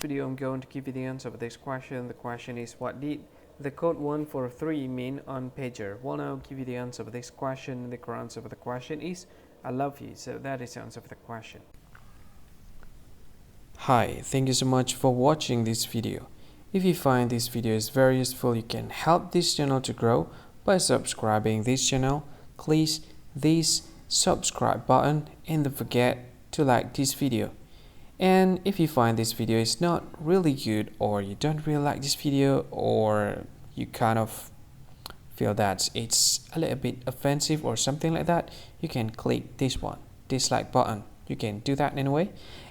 Video I'm going to give you the answer for this question. The question is, what did the code 143 mean on pager? Well, I'll give you the answer for this question. The correct answer for the question is I love you. So that is the answer for the question. Hi, thank you so much for watching this video. If you find this video is very useful, you can help this channel to grow by subscribing this channel. Please this subscribe button and don't forget to like this video. And if you find this video is not really good, or you don't really like this video, or you kind of feel that it's a little bit offensive or something like that, you can click this one, dislike button. You can do that anyway.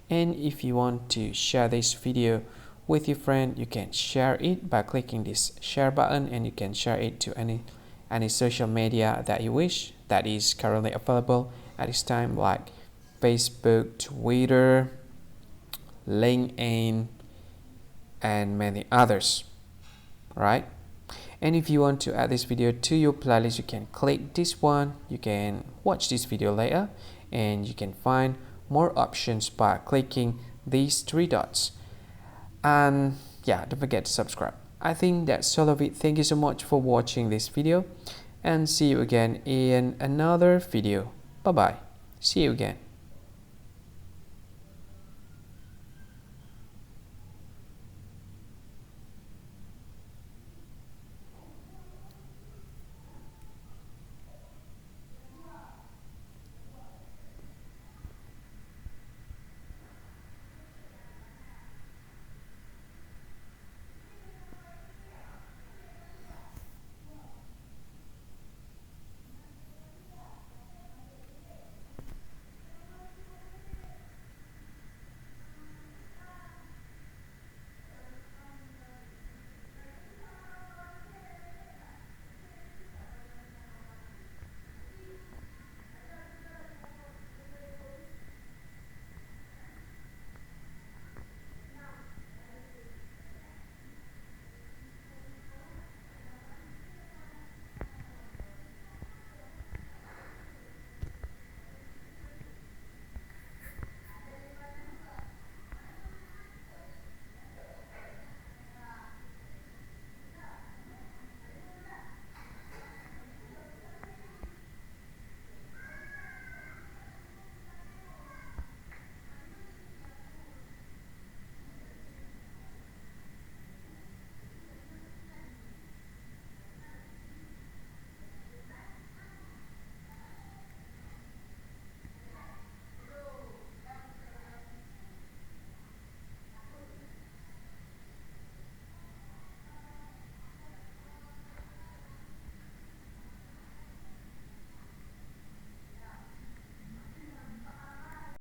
And if you want to share this video with your friend, you can share it by clicking this share button, and you can share it to any social media that you wish that is currently available at this time, like Facebook, Twitter, LinkedIn, and many others, right? And if you want to add this video to your playlist, you can click this one. You can watch this video later, and you can find more options by clicking these three dots. And yeah, don't forget to subscribe. I think that's all of it. Thank you so much for watching this video, and see you again in another video. Bye bye. See you again.